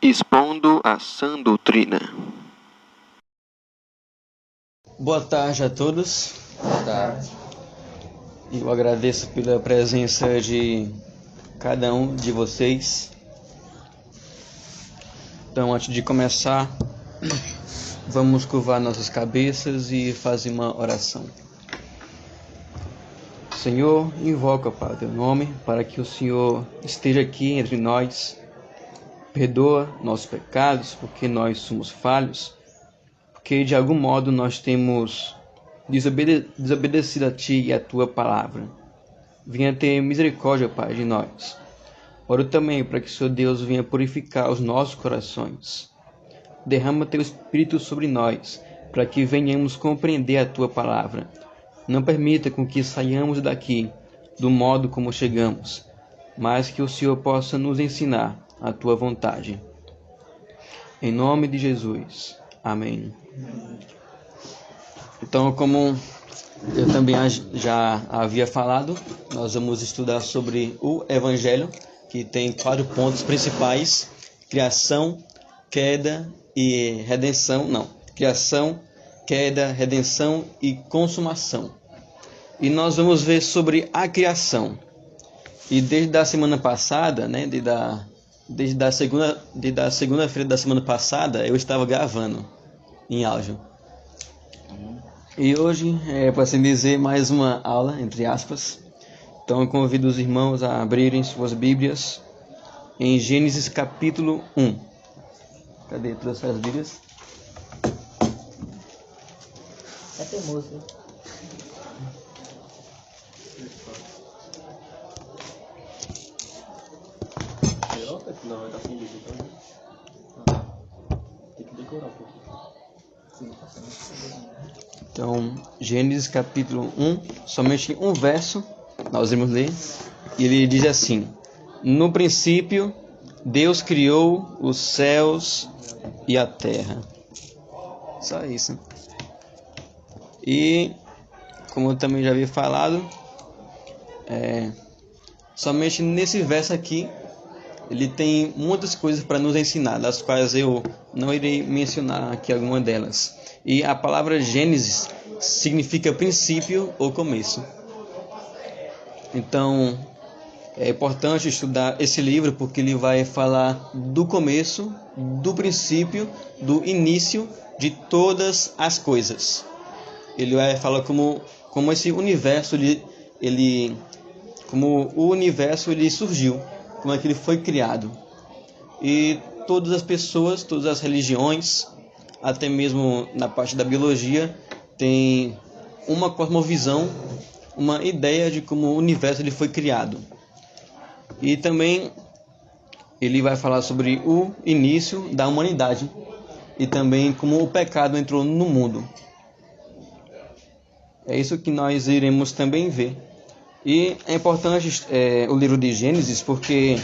expondo a sã doutrina. Boa tarde a todos. Boa tarde. Eu agradeço pela presença de cada um de vocês. Então, antes de começar, vamos curvar nossas cabeças e fazer uma oração. Senhor, invoca, Pai, teu nome, para que o Senhor esteja aqui entre nós. Perdoa nossos pecados, porque nós somos falhos, porque de algum modo nós temos desobedecido a Ti e a Tua palavra. Venha ter misericórdia, Pai, de nós. Oro também para que o Senhor Deus venha purificar os nossos corações. Derrama Teu Espírito sobre nós, para que venhamos compreender a Tua palavra. Não permita com que saiamos daqui do modo como chegamos, mas que o Senhor possa nos ensinar a Tua vontade. Em nome de Jesus. Amém. Então, como eu também já havia falado, nós vamos estudar sobre o Evangelho, que tem 4 pontos principais: criação, queda e redenção. Criação, queda, redenção e consumação. E nós vamos ver sobre a criação. E desde a semana passada, desde a segunda-feira da semana passada, eu estava gravando em áudio. E hoje é, para assim dizer, mais uma aula, entre aspas. Então eu convido os irmãos a abrirem suas Bíblias em Gênesis capítulo 1. Cadê todas as Bíblias? É teimoso, né? Não, vai dar sem vídeo, então. Tem que decorar um pouco. Então, Gênesis capítulo 1, somente um verso, nós vamos ler. E ele diz assim: no princípio, Deus criou os céus e a terra. Só isso. E, como eu também já havia falado, somente nesse verso aqui, ele tem muitas coisas para nos ensinar, das quais eu não irei mencionar aqui alguma delas. E a palavra Gênesis significa princípio ou começo. Então, é importante estudar esse livro porque ele vai falar do começo, do princípio, do início de todas as coisas. Ele vai falar como esse universo, como o universo ele surgiu, como é que ele foi criado. E todas as pessoas, todas as religiões, até mesmo na parte da biologia, tem uma cosmovisão, uma ideia de como o universo ele foi criado. E também ele vai falar sobre o início da humanidade e também como o pecado entrou no mundo. É isso que nós iremos também ver. E é importante o livro de Gênesis porque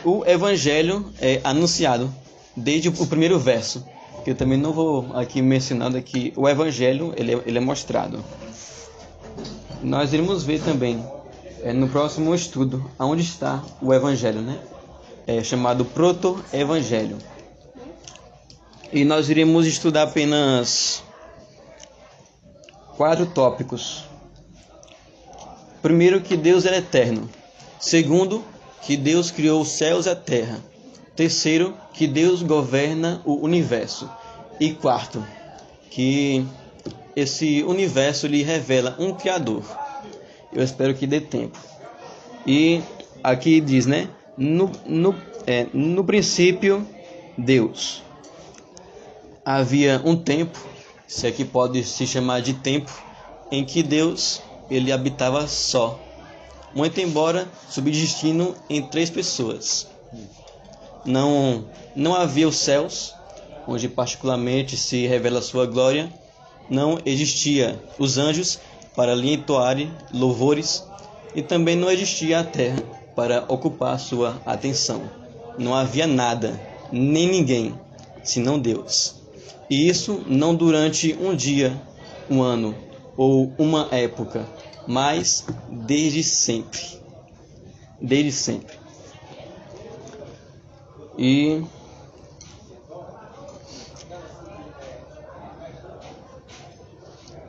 o Evangelho é anunciado desde o primeiro verso. Que eu também não vou aqui mencionar que o Evangelho ele é mostrado. Nós iremos ver também no próximo estudo aonde está o Evangelho, né? É chamado Proto-Evangelho. E nós iremos estudar apenas 4 tópicos. Primeiro, que Deus é eterno. Segundo, que Deus criou os céus e a terra. Terceiro, que Deus governa o universo. E quarto, que esse universo lhe revela um Criador. Eu espero que dê tempo. E aqui diz, né? No princípio, Deus. Havia um tempo, se aqui pode se chamar de tempo, em que Deus ele habitava só, muito embora subsistindo em 3 pessoas. Não havia os céus, onde particularmente se revela a sua glória. Não existia os anjos para lhe entoarem louvores, e também não existia a terra para ocupar sua atenção. Não havia nada, nem ninguém, senão Deus. E isso não durante um dia, um ano ou uma época, mas desde sempre. Desde sempre. E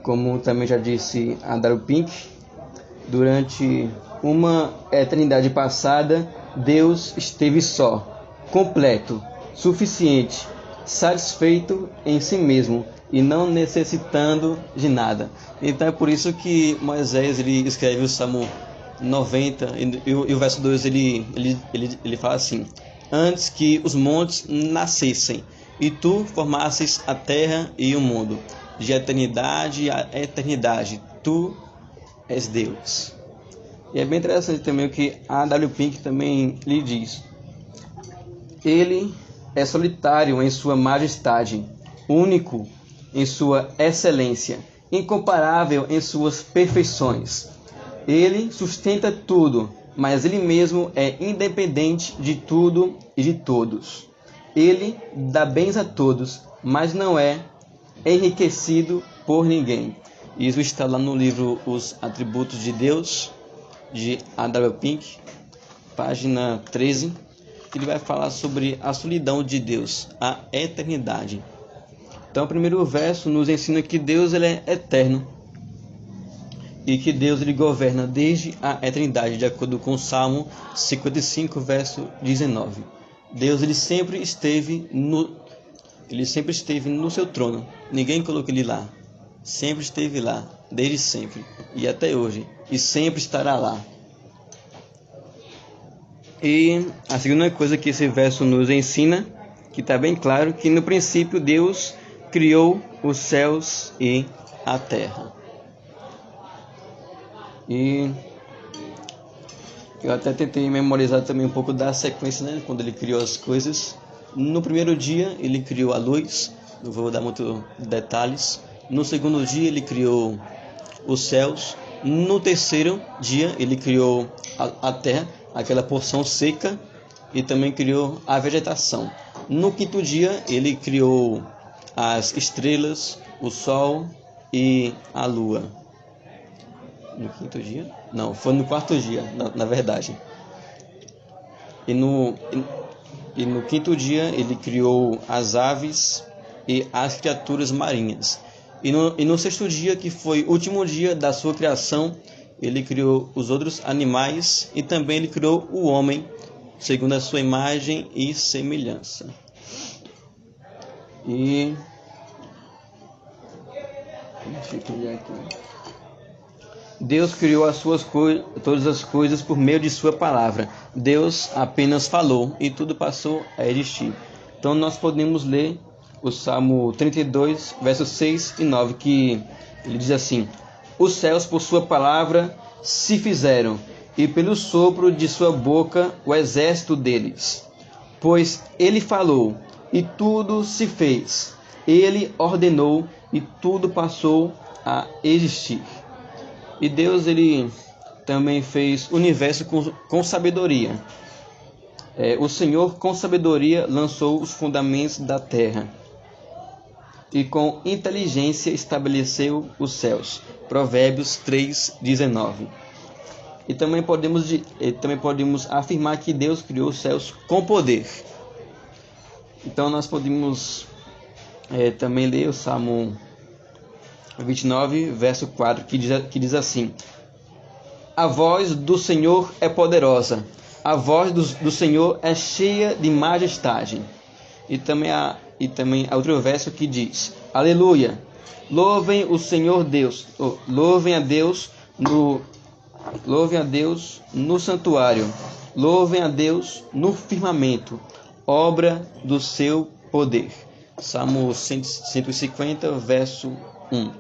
como também já disse Adalio Pink, durante uma eternidade passada, Deus esteve só, completo, suficiente, satisfeito em si mesmo e não necessitando de nada. Então é por isso que Moisés ele escreve o Salmo 90 e o verso 2 ele fala assim: antes que os montes nascessem e tu formasses a terra e o mundo, de eternidade a eternidade tu és Deus. E é bem interessante também o que a W. Pink também lhe diz. Ele é solitário em sua majestade, único em sua excelência, incomparável em suas perfeições. Ele sustenta tudo, mas ele mesmo é independente de tudo e de todos. Ele dá bens a todos, mas não é enriquecido por ninguém. Isso está lá no livro Os Atributos de Deus, de A.W. Pink, página 13, que ele vai falar sobre a solidão de Deus, a eternidade. Então, o primeiro verso nos ensina que Deus ele é eterno e que Deus ele governa desde a eternidade, de acordo com o Salmo 55, verso 19. Deus ele sempre esteve no seu trono. Ninguém colocou ele lá. Sempre esteve lá, desde sempre e até hoje, e sempre estará lá. E a segunda coisa que esse verso nos ensina, que está bem claro, que no princípio Deus criou os céus e a terra. E eu até tentei memorizar também um pouco da sequência, né? Quando ele criou as coisas. No primeiro dia ele criou a luz, não vou dar muito detalhes. No segundo dia ele criou os céus. No terceiro dia ele criou a terra, aquela porção seca, e também criou a vegetação. No quinto dia ele criou as estrelas, o sol e a lua. No quinto dia? Não, foi no quarto dia, na verdade. E no quinto dia ele criou as aves e as criaturas marinhas. E no sexto dia, que foi o último dia da sua criação, ele criou os outros animais e também ele criou o homem, segundo a sua imagem e semelhança. E deixa eu ver aqui. Deus criou todas as coisas por meio de sua palavra. Deus apenas falou e tudo passou a existir. Então nós podemos ler o Salmo 32, versos 6 e 9, que ele diz assim: os céus por sua palavra se fizeram, e pelo sopro de sua boca o exército deles. Pois ele falou, e tudo se fez. Ele ordenou, e tudo passou a existir. E Deus ele também fez o universo com sabedoria. O Senhor com sabedoria lançou os fundamentos da terra, e com inteligência estabeleceu os céus. Provérbios 3:19. E também podemos afirmar que Deus criou os céus com poder. Então nós podemos também ler o Salmo 29, verso 4, que diz assim: a voz do Senhor é poderosa, a voz do Senhor é cheia de majestade. E também há outro verso que diz: aleluia, louvem o Senhor Deus, louvem a Deus no santuário, louvem a Deus no firmamento, obra do seu poder. Salmo 150, verso 1.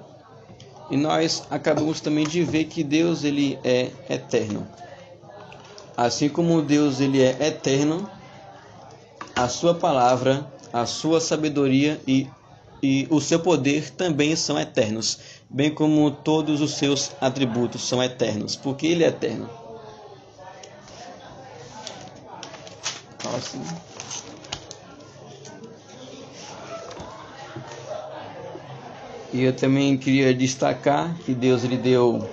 E nós acabamos também de ver que Deus ele é eterno. Assim como Deus ele é eterno, a sua palavra, a sua sabedoria e o seu poder também são eternos, bem como todos os seus atributos são eternos, porque ele é eterno. Próximo. E eu também queria destacar que Deus lhe deu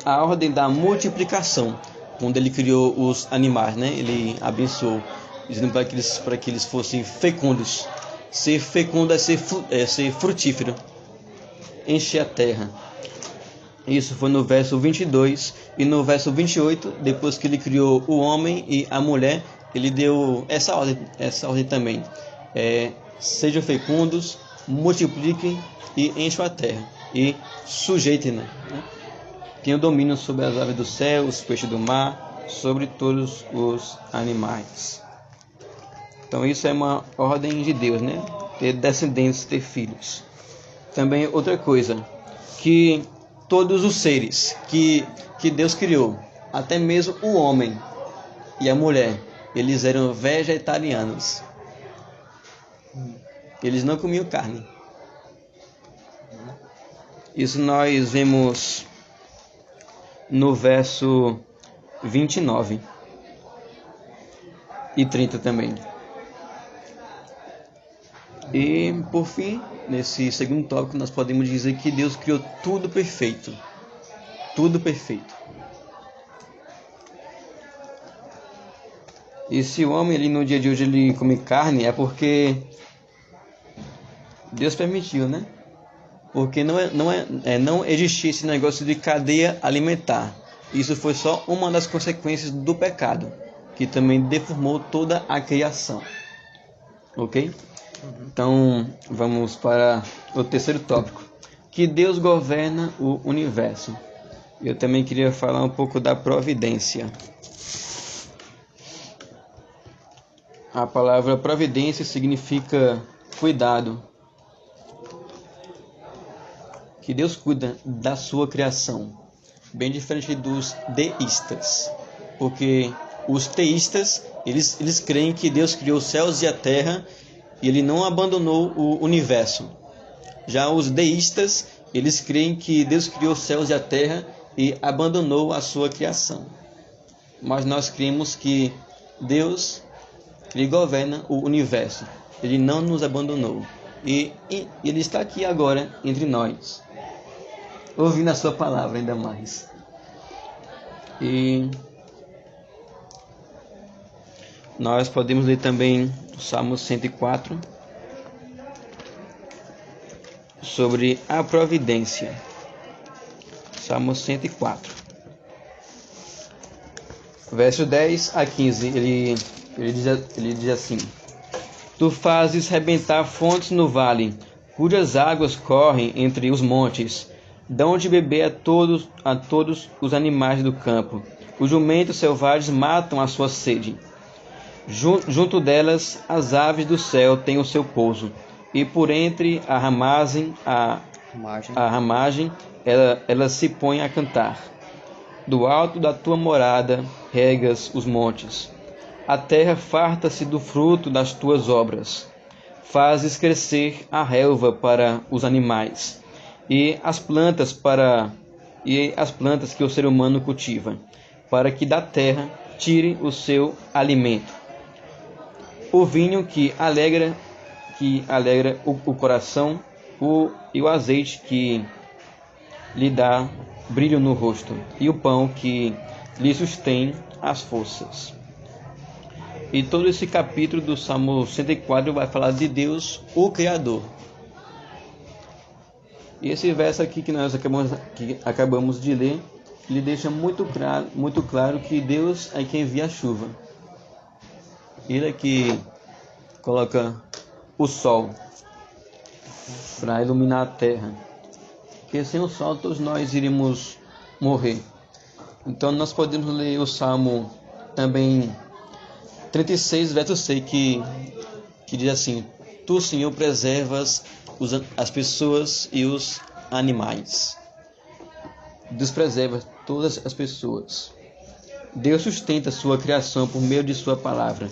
a ordem da multiplicação, quando ele criou os animais, né? Ele abençoou. dizendo para que eles fossem fecundos. Ser fecundo é ser frutífero, encher a terra. Isso foi no verso 22 e no verso 28, depois que ele criou o homem e a mulher, ele deu essa ordem também. Sejam fecundos, multipliquem e encham a terra e sujeitem-na, né? Tenham domínio sobre as aves do céu, os peixes do mar, sobre todos os animais. Então isso é uma ordem de Deus, né? Ter descendentes, ter filhos. Também outra coisa, que todos os seres que Deus criou, até mesmo o homem e a mulher, eles eram vegetarianos. Eles não comiam carne. Isso nós vemos no verso 29 e 30 também. E por fim, nesse segundo tópico, nós podemos dizer que Deus criou tudo perfeito. Tudo perfeito. E se o homem no dia de hoje ele come carne, é porque Deus permitiu, né? Porque não existia esse negócio de cadeia alimentar. Isso foi só uma das consequências do pecado, que também deformou toda a criação. Ok? Então, vamos para o terceiro tópico, que Deus governa o universo. Eu também queria falar um pouco da providência. A palavra providência significa cuidado. Que Deus cuida da sua criação, bem diferente dos deístas, porque os teístas, eles creem que Deus criou os céus e a terra e ele não abandonou o universo. Já os deístas, eles creem que Deus criou os céus e a terra e abandonou a sua criação. Mas nós cremos que Deus, ele governa o universo. Ele não nos abandonou. E ele está aqui agora entre nós, ouvindo a sua palavra ainda mais. E nós podemos ler também o Salmo 104 sobre a providência. Salmo 104, verso 10 a 15, ele diz assim: Tu fazes rebentar fontes no vale, cujas águas correm entre os montes. Dão de beber a todos os animais do campo. Os jumentos selvagens matam a sua sede. Junto delas as aves do céu têm o seu pouso, e por entre a ramagem elas se põem a cantar. Do alto da tua morada regas os montes. A terra farta-se do fruto das tuas obras. Fazes crescer a relva para os animais, e as plantas que o ser humano cultiva, para que da terra tire o seu alimento. O vinho que alegra o coração, e o azeite que lhe dá brilho no rosto, e o pão que lhe sustém as forças. E todo esse capítulo do Salmo 104 vai falar de Deus, o Criador. E esse verso aqui que nós acabamos de ler, ele deixa muito claro que Deus é quem envia a chuva. Ele é que coloca o sol para iluminar a terra. Porque sem o sol todos nós iríamos morrer. Então nós podemos ler o Salmo também 36, verso 6, que diz assim: Tu, Senhor, preservas as pessoas e os animais. Deus preserva todas as pessoas. Deus sustenta a sua criação por meio de sua palavra.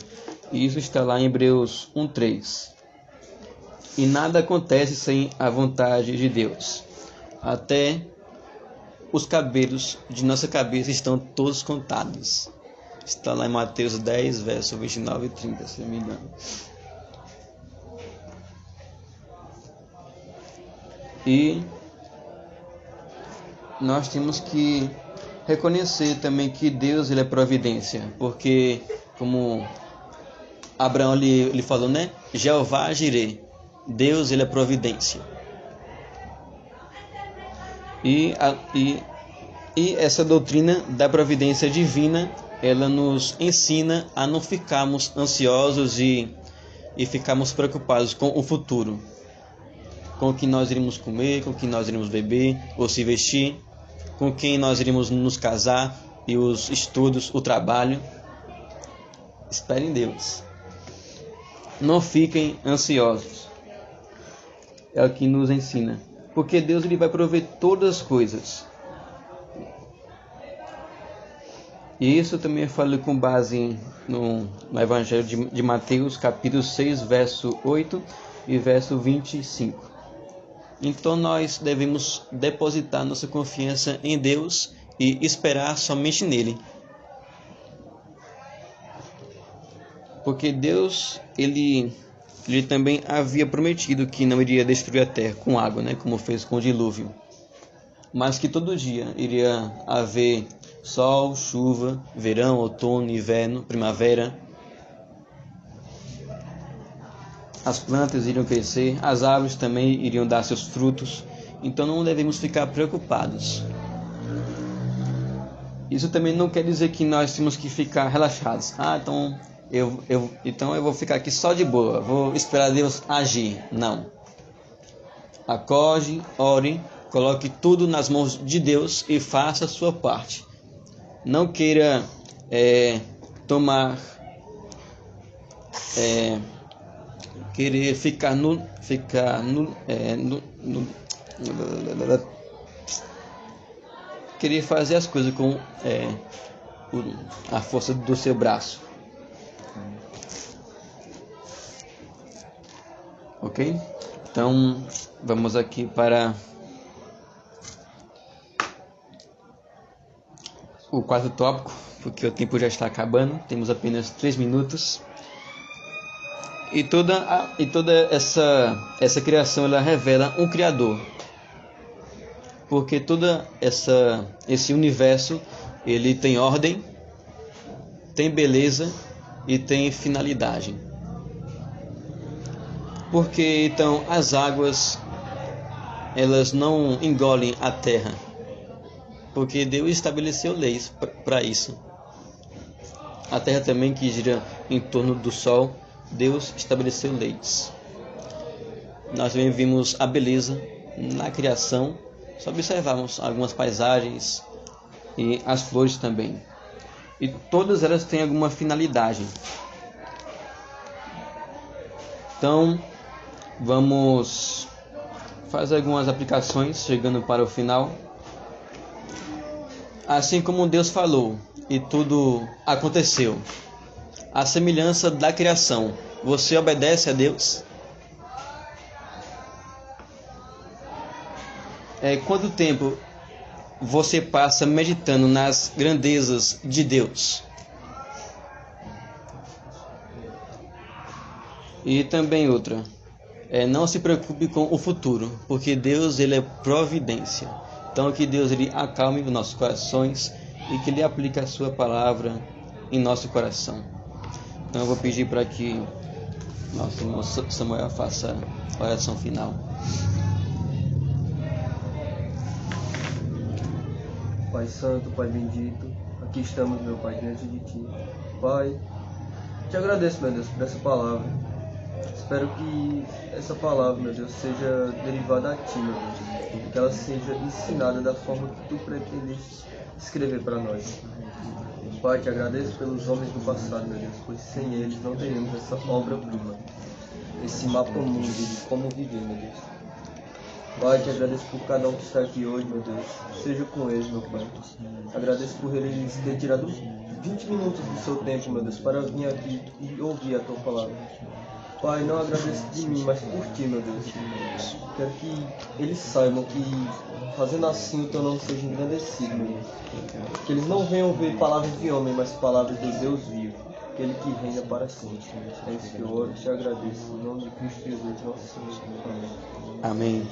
E isso está lá em Hebreus 1:3. E nada acontece sem a vontade de Deus. Até os cabelos de nossa cabeça estão todos contados. Está lá em Mateus 10, verso 29 e 30, se não me engano. E nós temos que reconhecer também que Deus, ele é providência, porque como Abraão ele falou, né? Jeová Jireh, Deus ele é providência. E essa doutrina da providência divina, ela nos ensina a não ficarmos ansiosos e ficarmos preocupados com o futuro, com o que nós iremos comer, com o que nós iremos beber ou se vestir, com quem nós iremos nos casar e os estudos, o trabalho. Espere em Deus. Não fiquem ansiosos. É o que nos ensina, porque Deus ele vai prover todas as coisas. E isso também eu falo com base no Evangelho de Mateus, capítulo 6, verso 8 e verso 25. Então nós devemos depositar nossa confiança em Deus e esperar somente nele. Porque Deus, ele também havia prometido que não iria destruir a terra com água, né, como fez com o dilúvio. Mas que todo dia iria haver sol, chuva, verão, outono, inverno, primavera. As plantas iriam crescer, as árvores também iriam dar seus frutos. Então não devemos ficar preocupados. Isso também não quer dizer que nós temos que ficar relaxados. Então eu vou ficar aqui só de boa, vou esperar Deus agir. Não. Acorde, ore, coloque tudo nas mãos de Deus e faça a sua parte. Não queira querer querer fazer as coisas com a força do seu braço. Ok? Então vamos aqui para o quarto tópico, porque o tempo já está acabando, temos apenas 3 minutos. E toda essa criação ela revela um Criador, porque toda esse universo ele tem ordem, tem beleza e tem finalidade. Porque então as águas elas não engolem a terra, porque Deus estabeleceu leis para isso. A terra também que gira em torno do sol, Deus estabeleceu leis. Nós também vimos a beleza na criação, só observamos algumas paisagens e as flores também. E todas elas têm alguma finalidade. Então, vamos fazer algumas aplicações, chegando para o final. Assim como Deus falou e tudo aconteceu, a semelhança da criação, você obedece a Deus? Quanto tempo você passa meditando nas grandezas de Deus? E também outra, não se preocupe com o futuro, porque Deus ele é providência. Então que Deus ele acalme os nossos corações e que ele aplique a sua palavra em nosso coração. Então eu vou pedir para que nosso irmão Samuel faça a oração final. Pai Santo, Pai Bendito, aqui estamos, meu Pai, diante de Ti. Pai, te agradeço, meu Deus, por essa palavra. Espero que essa palavra, meu Deus, seja derivada a Ti, meu Deus. Que ela seja ensinada da forma que Tu pretendes escrever para nós. Pai, te agradeço pelos homens do passado, meu Deus, pois sem eles não teríamos essa obra-prima, esse mapa mundo de como viver, meu Deus. Pai, te agradeço por cada um que está aqui hoje, meu Deus. Seja com eles, meu Pai. Agradeço por eles terem tirado 20 minutos do seu tempo, meu Deus, para vir aqui e ouvir a Tua palavra. Pai, não agradeço de mim, mas por Ti, meu Deus. Quero que eles saibam que, fazendo assim, o Teu nome seja engrandecido, meu Deus. Que eles não venham ver palavras de homem, mas palavras de Deus vivo, aquele que reina para sempre. É isso que eu oro e te agradeço. Em nome de Cristo Jesus, nosso Senhor. Amém. Amém.